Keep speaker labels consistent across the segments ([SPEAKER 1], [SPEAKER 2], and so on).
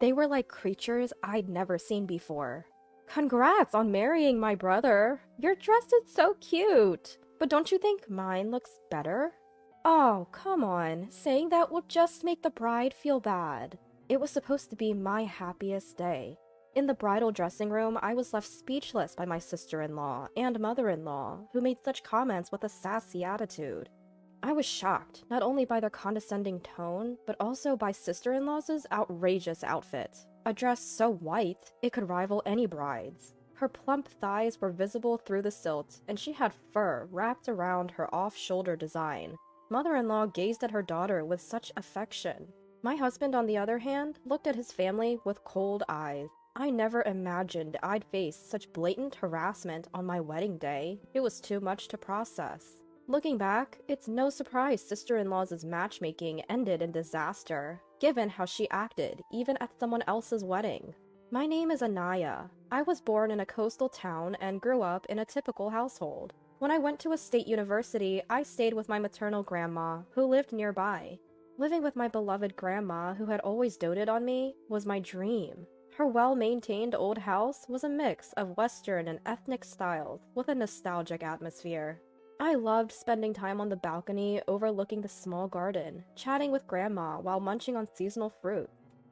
[SPEAKER 1] They were like creatures I'd never seen before. Congrats on marrying my brother. Your dress is so cute. But don't you think mine looks better? Oh, come on. Saying that will just make the bride feel bad. It was supposed to be my happiest day. In the bridal dressing room, I was left speechless by my sister-in-law and mother-in-law, who made such comments with a sassy attitude. I was shocked, not only by their condescending tone, but also by sister-in-law's outrageous outfit. A dress so white, it could rival any bride's. Her plump thighs were visible through the silt, and she had fur wrapped around her off-shoulder design. Mother-in-law gazed at her daughter with such affection. My husband, on the other hand, looked at his family with cold eyes. I never imagined I'd face such blatant harassment on my wedding day. It was too much to process. Looking back, it's no surprise sister-in-law's matchmaking ended in disaster, given how she acted, even at someone else's wedding. My name is Anaya. I was born in a coastal town and grew up in a typical household. When I went to a state university, I stayed with my maternal grandma, who lived nearby. Living with my beloved grandma, who had always doted on me, was my dream. Her well-maintained old house was a mix of Western and ethnic styles with a nostalgic atmosphere. I loved spending time on the balcony overlooking the small garden, chatting with Grandma while munching on seasonal fruit.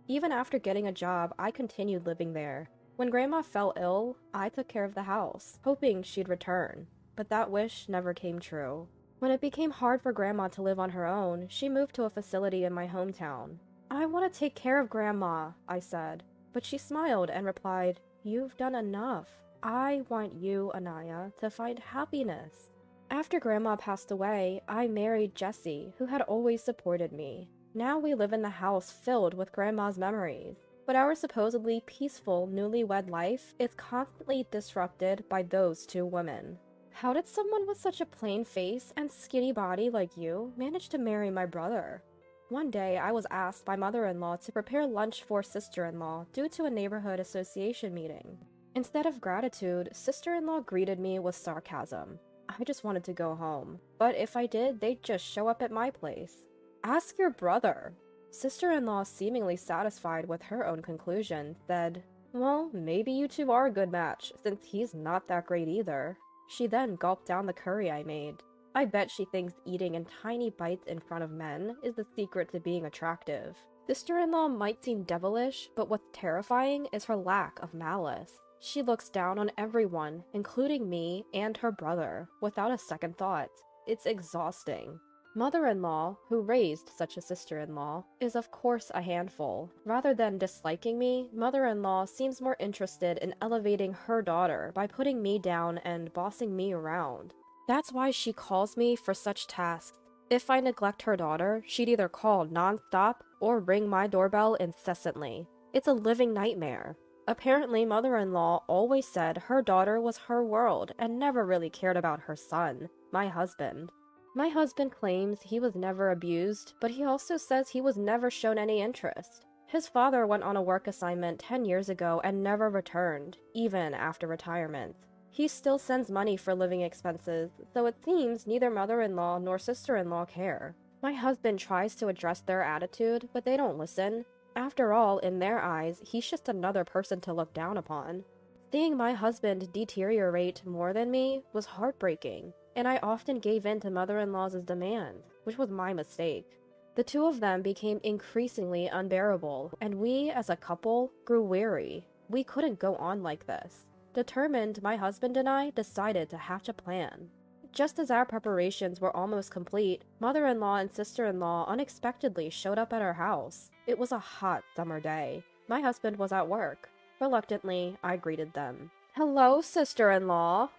[SPEAKER 1] Even after getting a job, I continued living there. When Grandma fell ill, I took care of the house, hoping she'd return. But that wish never came true. When it became hard for Grandma to live on her own, she moved to a facility in my hometown. "I want to take care of Grandma," I said. But she smiled and replied, "You've done enough. I want you, Anaya, to find happiness." After Grandma passed away, I married Jesse, who had always supported me. Now we live in the house filled with Grandma's memories, but our supposedly peaceful newlywed life is constantly disrupted by those two women. How did someone with such a plain face and skinny body like you manage to marry my brother? One day, I was asked by mother-in-law to prepare lunch for sister-in-law due to a neighborhood association meeting. Instead of gratitude, sister-in-law greeted me with sarcasm. I just wanted to go home, but if I did, they'd just show up at my place. "Ask your brother." Sister-in-law, seemingly satisfied with her own conclusion, said, "Well, maybe you two are a good match, since he's not that great either." She then gulped down the curry I made. I bet she thinks eating in tiny bites in front of men is the secret to being attractive. Sister-in-law might seem devilish, but what's terrifying is her lack of malice. She looks down on everyone, including me and her brother, without a second thought. It's exhausting. Mother-in-law, who raised such a sister-in-law, is of course a handful. Rather than disliking me, mother-in-law seems more interested in elevating her daughter by putting me down and bossing me around. That's why she calls me for such tasks. If I neglect her daughter, she'd either call non-stop or ring my doorbell incessantly. It's a living nightmare. Apparently, mother-in-law always said her daughter was her world and never really cared about her son, my husband. My husband claims he was never abused, but he also says he was never shown any interest. His father went on a work assignment 10 years ago and never returned, even after retirement. He still sends money for living expenses, so it seems neither mother-in-law nor sister-in-law care. My husband tries to address their attitude, but they don't listen. After all, in their eyes, he's just another person to look down upon. Seeing my husband deteriorate more than me was heartbreaking, and I often gave in to mother-in-law's demands, which was my mistake. The two of them became increasingly unbearable, and we, as a couple, grew weary. We couldn't go on like this. Determined, my husband and I decided to hatch a plan. Just as our preparations were almost complete, mother-in-law and sister-in-law unexpectedly showed up at our house. It was a hot summer day. My husband was at work. Reluctantly, I greeted them. "Hello, sister-in-law.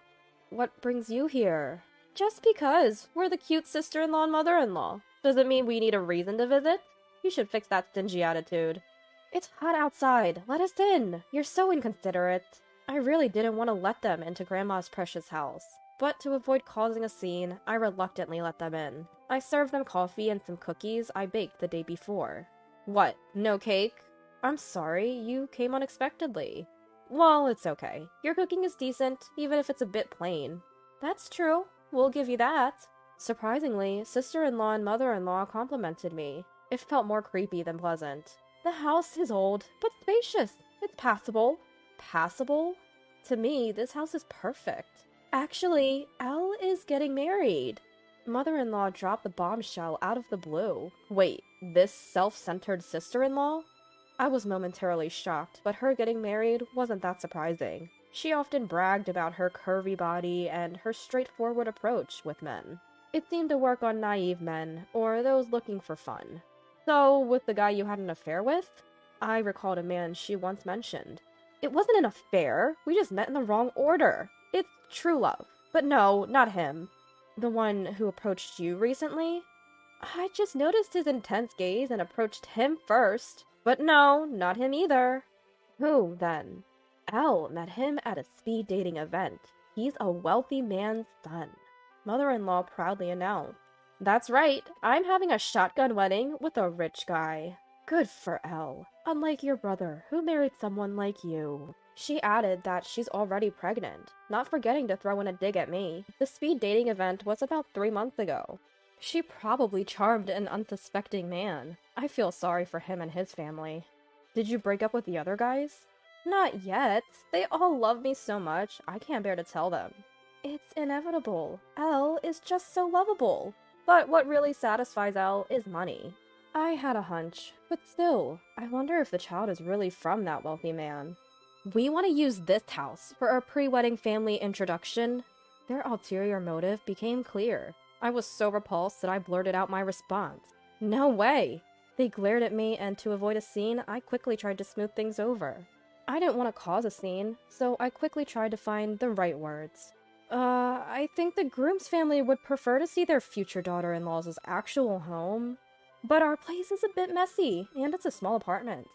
[SPEAKER 1] What brings you here?" "Just because. We're the cute sister-in-law and mother-in-law. Doesn't mean we need a reason to visit. You should fix that stingy attitude." "It's hot outside. Let us in. You're so inconsiderate." I really didn't want to let them into Grandma's precious house, but to avoid causing a scene, I reluctantly let them in. I served them coffee and some cookies I baked the day before. "What, no cake?" "I'm sorry, you came unexpectedly." "Well, it's okay. Your cooking is decent, even if it's a bit plain." "That's true. We'll give you that." Surprisingly, sister-in-law and mother-in-law complimented me. It felt more creepy than pleasant. The house is old, but spacious. It's passable. Passable? To me, this house is perfect. Actually, Elle is getting married. Mother-in-law dropped the bombshell out of the blue. Wait, this self-centered sister-in-law? I was momentarily shocked, but her getting married wasn't that surprising. She often bragged about her curvy body and her straightforward approach with men. It seemed to work on naive men, or those looking for fun. So, with the guy you had an affair with? I recalled a man she once mentioned. It wasn't an affair, we just met in the wrong order. It's true love. But no, not him. The one who approached you recently? I just noticed his intense gaze and approached him first. But no, not him either. Who, then? Elle met him at a speed dating event. He's a wealthy man's son. Mother-in-law proudly announced. That's right, I'm having a shotgun wedding with a rich guy. Good for Elle. Unlike your brother, who married someone like you. She added that she's already pregnant, not forgetting to throw in a dig at me. The speed dating event was about 3 months ago. She probably charmed an unsuspecting man. I feel sorry for him and his family. Did you break up with the other guys? Not yet. They all love me so much, I can't bear to tell them. It's inevitable. Elle is just so lovable. But what really satisfies Elle is money. I had a hunch, but still, I wonder if the child is really from that wealthy man. We want to use this house for our pre-wedding family introduction. Their ulterior motive became clear. I was so repulsed that I blurted out my response. No way! They glared at me, and to avoid a scene, I quickly tried to smooth things over. I didn't want to cause a scene, so I quickly tried to find the right words. I think the groom's family would prefer to see their future daughter-in-law's actual home. But our place is a bit messy, and it's a small apartment.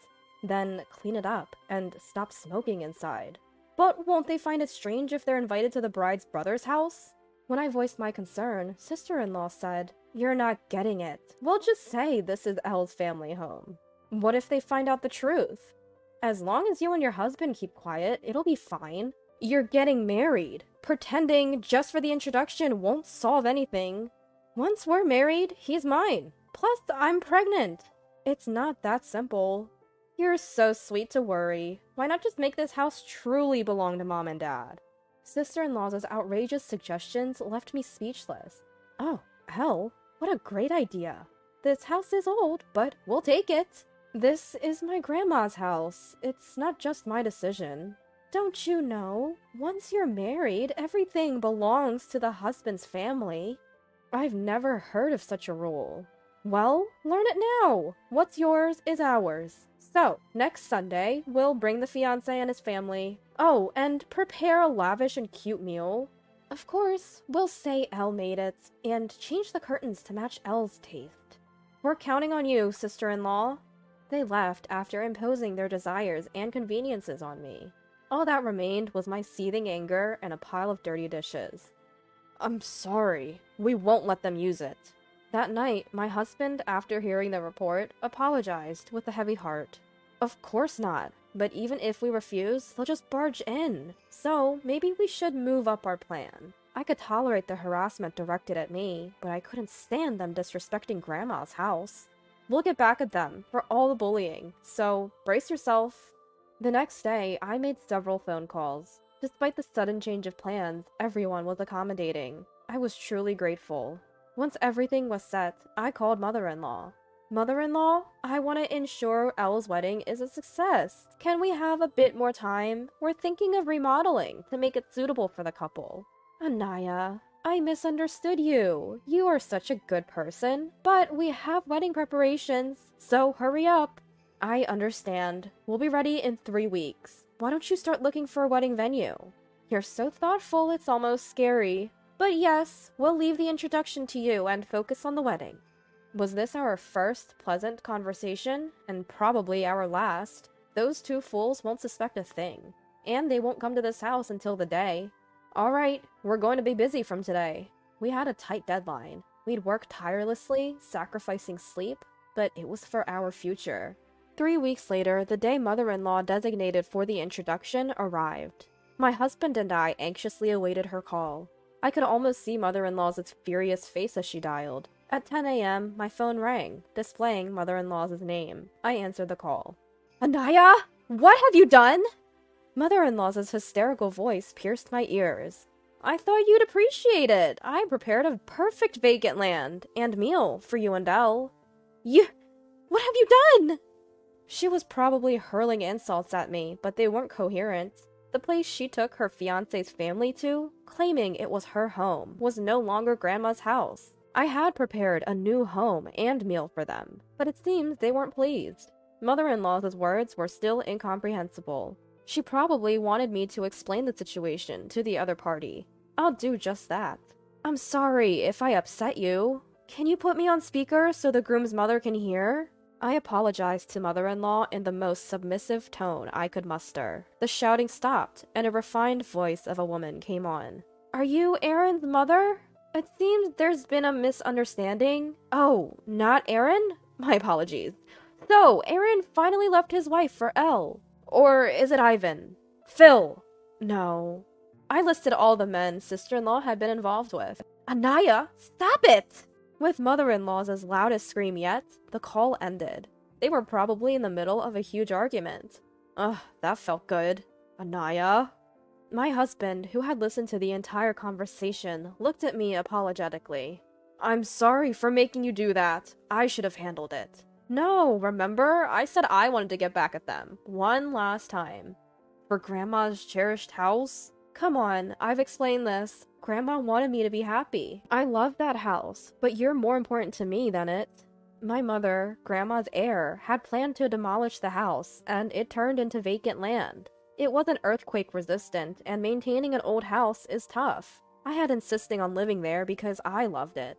[SPEAKER 1] Then clean it up, and stop smoking inside. But won't they find it strange if they're invited to the bride's brother's house? When I voiced my concern, sister-in-law said, You're not getting it. We'll just say this is Elle's family home. What if they find out the truth? As long as you and your husband keep quiet, it'll be fine. You're getting married. Pretending just for the introduction won't solve anything. Once we're married, he's mine. Plus, I'm pregnant. It's not that simple. You're so sweet to worry. Why not just make this house truly belong to Mom and Dad? Sister-in-law's outrageous suggestions left me speechless. Oh, hell, what a great idea. This house is old, but we'll take it. This is my grandma's house. It's not just my decision. Don't you know? Once you're married, everything belongs to the husband's family. I've never heard of such a rule. Well, learn it now. What's yours is ours. So, next Sunday, we'll bring the fiancé and his family. Oh, and prepare a lavish and cute meal. Of course, we'll say Elle made it, and change the curtains to match Elle's taste. We're counting on you, sister-in-law. They left after imposing their desires and conveniences on me. All that remained was my seething anger and a pile of dirty dishes. I'm sorry. We won't let them use it. That night, my husband, after hearing the report, apologized with a heavy heart. Of course not, but even if we refuse, they'll just barge in. So, maybe we should move up our plan. I could tolerate the harassment directed at me, but I couldn't stand them disrespecting Grandma's house. We'll get back at them for all the bullying, so brace yourself. The next day, I made several phone calls. Despite the sudden change of plans, everyone was accommodating. I was truly grateful. Once everything was set, I called mother-in-law. Mother-in-law, I want to ensure Elle's wedding is a success. Can we have a bit more time? We're thinking of remodeling to make it suitable for the couple. Anaya, I misunderstood you. You are such a good person, but we have wedding preparations, so hurry up. I understand. We'll be ready in 3 weeks. Why don't you start looking for a wedding venue? You're so thoughtful, it's almost scary. But yes, we'll leave the introduction to you and focus on the wedding. Was this our first pleasant conversation? And probably our last. Those two fools won't suspect a thing. And they won't come to this house until the day. Alright, we're going to be busy from today. We had a tight deadline. We'd worked tirelessly, sacrificing sleep, but it was for our future. 3 weeks later, the day mother-in-law designated for the introduction arrived. My husband and I anxiously awaited her call. I could almost see mother-in-law's furious face as she dialed. At 10 a.m., my phone rang, displaying mother-in-law's name. I answered the call. Anaya? What have you done? Mother-in-law's hysterical voice pierced my ears. I thought you'd appreciate it. I prepared a perfect vacant land and meal for you and Elle. What have you done? She was probably hurling insults at me, but they weren't coherent. The place she took her fiancé's family to, claiming it was her home, was no longer Grandma's house. I had prepared a new home and meal for them, but it seems they weren't pleased. Mother-in-law's words were still incomprehensible. She probably wanted me to explain the situation to the other party. I'll do just that. I'm sorry if I upset you. Can you put me on speaker so the groom's mother can hear? I apologized to mother-in-law in the most submissive tone I could muster. The shouting stopped, and a refined voice of a woman came on. Are you Aaron's mother? It seems there's been a misunderstanding. Oh, not Aaron? My apologies. So, Aaron finally left his wife for Elle. Or is it Ivan? Phil. No. I listed all the men sister-in-law had been involved with. Anaya, stop it! With mother-in-law's loudest scream yet, the call ended. They were probably in the middle of a huge argument. Ugh, that felt good. Anaya? My husband, who had listened to the entire conversation, looked at me apologetically. I'm sorry for making you do that. I should have handled it. No, remember? I said I wanted to get back at them. One last time. For Grandma's cherished house? Come on, I've explained this. Grandma wanted me to be happy. I love that house, but you're more important to me than it. My mother, Grandma's heir, had planned to demolish the house, and it turned into vacant land. It wasn't earthquake resistant, and maintaining an old house is tough. I had insisting on living there because I loved it.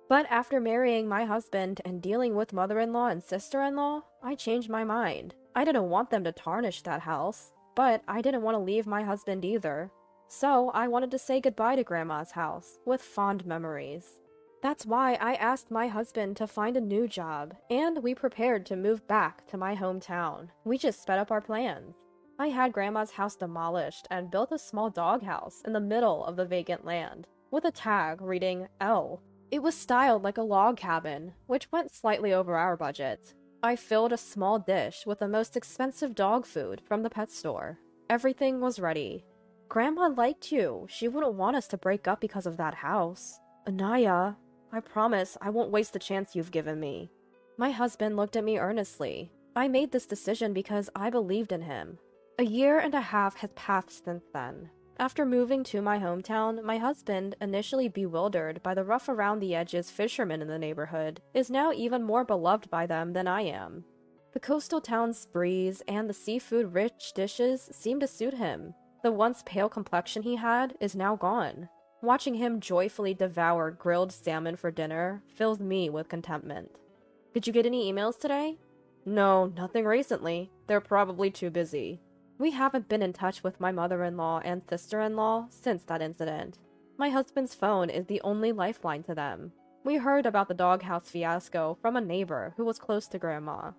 [SPEAKER 1] But after marrying my husband and dealing with mother-in-law and sister-in-law, I changed my mind. I didn't want them to tarnish that house, but I didn't want to leave my husband either. So I wanted to say goodbye to Grandma's house, with fond memories. That's why I asked my husband to find a new job, and we prepared to move back to my hometown. We just sped up our plans. I had Grandma's house demolished and built a small doghouse in the middle of the vacant land, with a tag reading L. It was styled like a log cabin, which went slightly over our budget. I filled a small dish with the most expensive dog food from the pet store. Everything was ready. Grandma liked you. She wouldn't want us to break up because of that house. Anaya, I promise I won't waste the chance you've given me. My husband looked at me earnestly. I made this decision because I believed in him. A year and a half has passed since then. After moving to my hometown, my husband, initially bewildered by the rough-around-the-edges fishermen in the neighborhood, is now even more beloved by them than I am. The coastal town's breeze and the seafood-rich dishes seem to suit him. The once pale complexion he had is now gone. Watching him joyfully devour grilled salmon for dinner fills me with contentment. Did you get any emails today? No, nothing recently. They're probably too busy. We haven't been in touch with my mother-in-law and sister-in-law since that incident. My husband's phone is the only lifeline to them. We heard about the doghouse fiasco from a neighbor who was close to Grandma.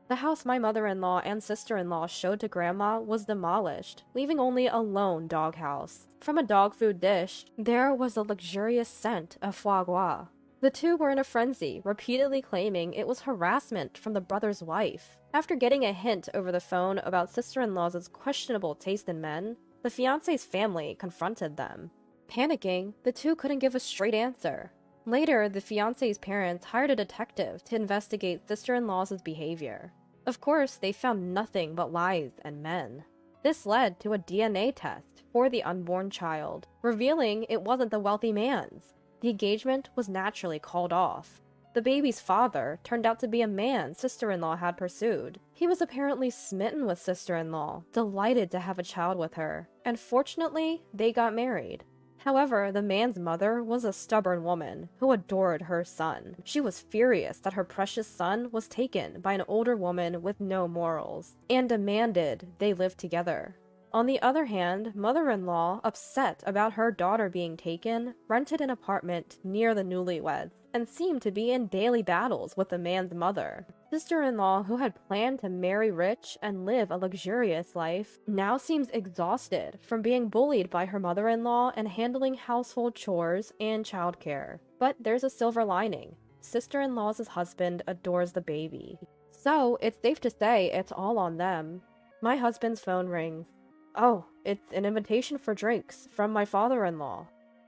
[SPEAKER 1] The house my mother-in-law and sister-in-law showed to Grandma was demolished, leaving only a lone doghouse. From a dog food dish, there was a luxurious scent of foie gras. The two were in a frenzy, repeatedly claiming it was harassment from the brother's wife. After getting a hint over the phone about sister-in-law's questionable taste in men, the fiancé's family confronted them. Panicking, the two couldn't give a straight answer. Later, the fiancé's parents hired a detective to investigate sister-in-law's behavior. Of course, they found nothing but lies and men. This led to a DNA test for the unborn child, revealing it wasn't the wealthy man's. The engagement was naturally called off. The baby's father turned out to be a man sister-in-law had pursued. He was apparently smitten with sister-in-law, delighted to have a child with her, and fortunately, they got married. However, the man's mother was a stubborn woman who adored her son. She was furious that her precious son was taken by an older woman with no morals, and demanded they live together. On the other hand, mother-in-law, upset about her daughter being taken, rented an apartment near the newlyweds, and seemed to be in daily battles with the man's mother. Sister-in-law, who had planned to marry rich and live a luxurious life, now seems exhausted from being bullied by her mother-in-law and handling household chores and childcare. But there's a silver lining. sister-in-law's husband adores the baby. So, it's safe to say it's all on them. My husband's phone rings. Oh, it's an invitation for drinks from my father-in-law.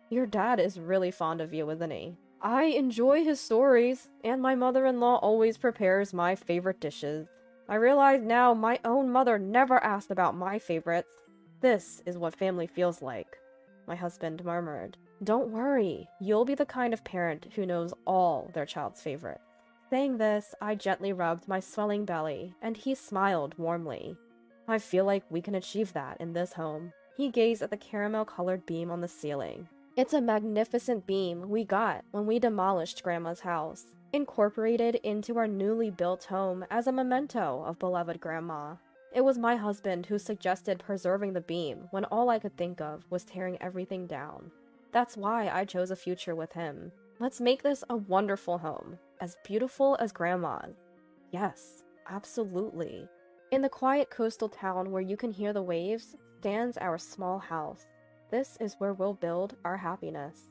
[SPEAKER 1] Your dad is really fond of you, isn't he? I enjoy his stories, and my mother-in-law always prepares my favorite dishes. I realize now my own mother never asked about my favorites. This is what family feels like, my husband murmured. Don't worry, you'll be the kind of parent who knows all their child's favorites. Saying this, I gently rubbed my swelling belly, and he smiled warmly. I feel like we can achieve that in this home. He gazed at the caramel-colored beam on the ceiling. It's a magnificent beam we got when we demolished Grandma's house, incorporated into our newly built home as a memento of beloved Grandma. It was my husband who suggested preserving the beam when all I could think of was tearing everything down. That's why I chose a future with him. Let's make this a wonderful home, as beautiful as Grandma's. Yes, absolutely. In the quiet coastal town where you can hear the waves stands our small house. This is where we'll build our happiness.